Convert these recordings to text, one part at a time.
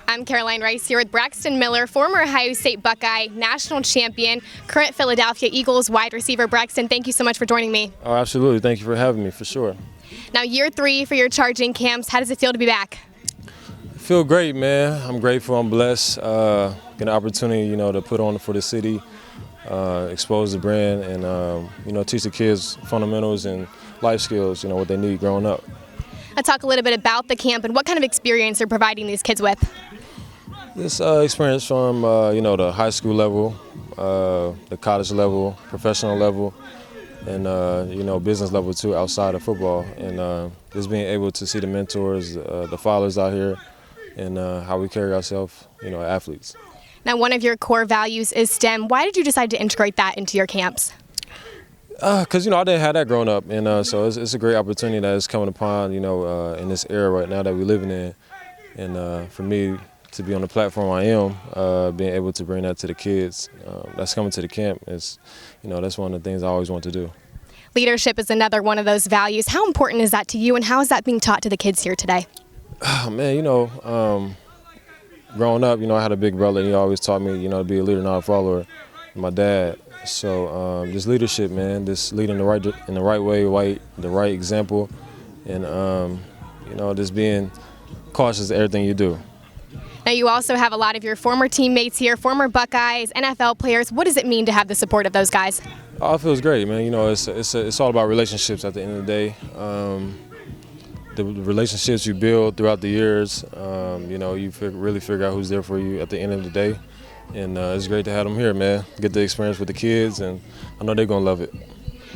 I'm Caroline Rice here with Braxton Miller, former Ohio State Buckeye, national champion, current Philadelphia Eagles wide receiver. Braxton, thank you so much for joining me. Oh, absolutely. Thank you for having me, for sure. Now, year 3 for your charging camps. How does it feel to be back? I feel great, man. I'm grateful. I'm blessed. Get an opportunity, to put on for the city, expose the brand, and teach the kids fundamentals and life skills. What they need growing up. Let's talk a little bit about the camp and what kind of experience you're providing these kids with. This experience from the high school level, the college level, professional level, and business level too, outside of football, and just being able to see the mentors, the fathers out here, and how we carry ourselves, athletes. Now, one of your core values is STEM. Why did you decide to integrate that into your camps? Because I didn't have that growing up, and so it's a great opportunity that is coming upon, in this era right now that we're living in, and for me to be on the platform I am, being able to bring that to the kids that's coming to the camp is, that's one of the things I always want to do. Leadership is another one of those values. How important is that to you, and how is that being taught to the kids here today? Oh, man, growing up, I had a big brother, and he always taught me, to be a leader, not a follower. My dad. So just leadership, man. Just leading in the right way, the right example, and just being cautious of everything you do. Now, you also have a lot of your former teammates here, former Buckeyes, NFL players. What does it mean to have the support of those guys? Oh, it feels great, man. It's all about relationships at the end of the day. The relationships you build throughout the years, you really figure out who's there for you at the end of the day. And it's great to have them here, man. Get the experience with the kids, and I know they're going to love it.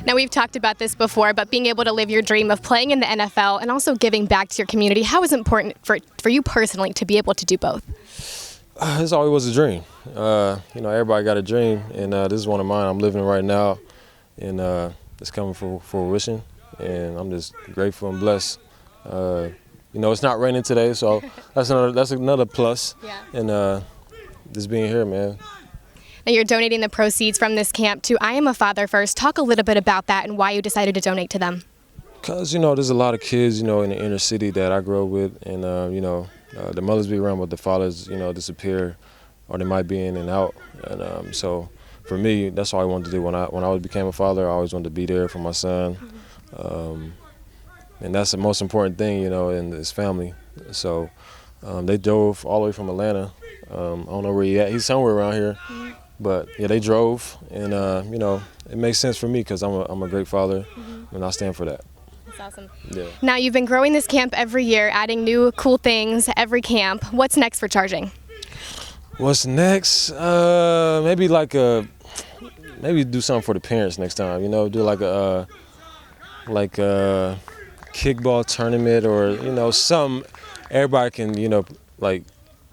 Now, we've talked about this before, but being able to live your dream of playing in the NFL and also giving back to your community, how is it important for you personally to be able to do both? This always was a dream. Everybody got a dream, and this is one of mine. I'm living it right now, and it's coming for fruition, and I'm just grateful and blessed. It's not raining today, so that's another plus. Yeah. And just being here, man. Now, you're donating the proceeds from this camp to I Am a Father First. Talk a little bit about that and why you decided to donate to them. Because, there's a lot of kids, in the inner city that I grew up with, and, the mothers be around, but the fathers, disappear, or they might be in and out. And so for me, that's all I wanted to do. When I became a father, I always wanted to be there for my son. And that's the most important thing, in this family. So they drove all the way from Atlanta. I don't know where he's at. He's somewhere around here. Mm-hmm. But, yeah, they drove. And, it makes sense for me because I'm a great father, and I stand for that. That's awesome. Yeah. Now, you've been growing this camp every year, adding new cool things every camp. What's next for charging? What's next? Maybe do something for the parents next time. Do like a kickball tournament, or some everybody can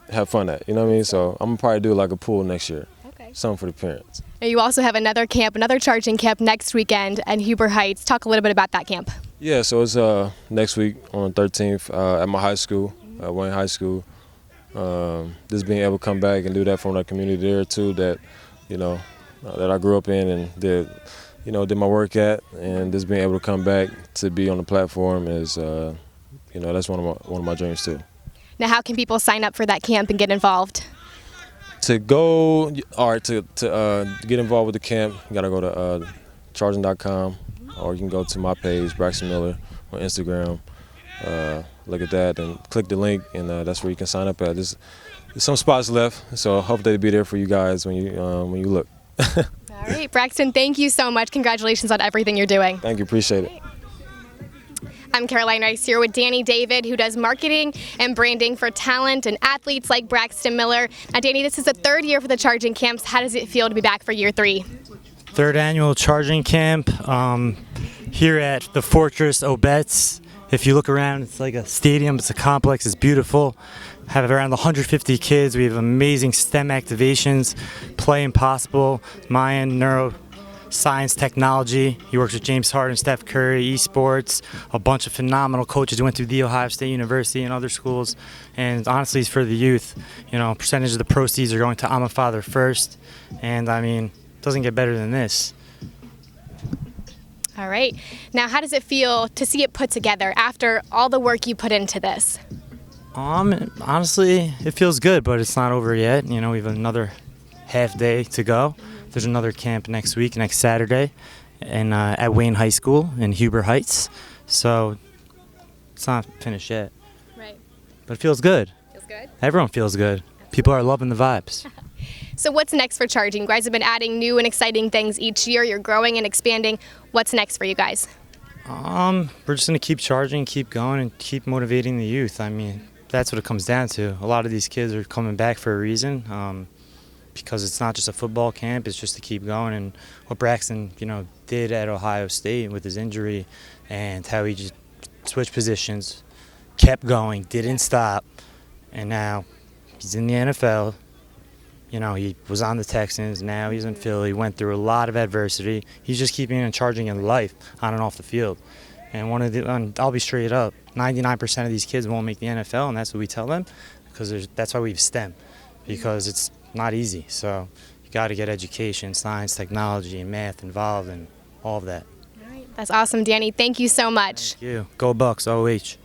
have fun at. You know what I mean? So I'm gonna probably do like a pool next year. Okay. Something for the parents. Now, you also have another charging camp next weekend at Huber Heights. Talk a little bit about that camp. Yeah, so it's next week on the 13th at my high school, Wayne High School. Just being able to come back and do that from the community there too, that that I grew up in and did my work at, and just being able to come back to be on the platform is that's one of my dreams too. Now, how can people sign up for that camp and get involved? To get involved with the camp, you gotta go to charging.com, or you can go to my page, Braxton Miller, on Instagram. Look at that and click the link, and that's where you can sign up at. There's some spots left, so I hope they'll be there for you guys when you look. All right, Braxton, thank you so much. Congratulations on everything you're doing. Thank you, appreciate it. I'm Caroline Rice here with Danny David, who does marketing and branding for talent and athletes like Braxton Miller. Now, Danny, this is the 3rd year for the charging camps. How does it feel to be back for year 3? 3rd annual charging camp here at the Fortress Obetz. If you look around, it's like a stadium, it's a complex, it's beautiful. Have around 150 kids. We have amazing STEM activations, Play Impossible, Mayan, Neuroscience, Technology. He works with James Harden, Steph Curry, esports, a bunch of phenomenal coaches who went through The Ohio State University and other schools. And honestly, it's for the youth. Percentage of the proceeds are going to I'm a Father First. And it doesn't get better than this. All right. Now, how does it feel to see it put together after all the work you put into this? Honestly, it feels good, but it's not over yet. You know, we have another half day to go. There's another camp next week, next Saturday, and at Wayne High School in Huber Heights. So it's not finished yet, Right. but it feels good. Feels good. Everyone feels good. People are loving the vibes. So what's next for Charging? You guys have been adding new and exciting things each year. You're growing and expanding. What's next for you guys? We're just gonna keep charging, keep going, and keep motivating the youth. I mean, that's what it comes down to. A lot of these kids are coming back for a reason, because it's not just a football camp; it's just to keep going. And what Braxton, did at Ohio State with his injury, and how he just switched positions, kept going, didn't stop, and now he's in the NFL. He was on the Texans, now he's in Philly, went through a lot of adversity. He's just keeping on charging in life, on and off the field. And I'll be straight up, 99% of these kids won't make the NFL, and that's what we tell them, because that's why we have STEM, because it's not easy. So you got to get education, science, technology, and math involved, and all of that. All right. That's awesome, Danny. Thank you so much. Thank you. Go Bucks, OH.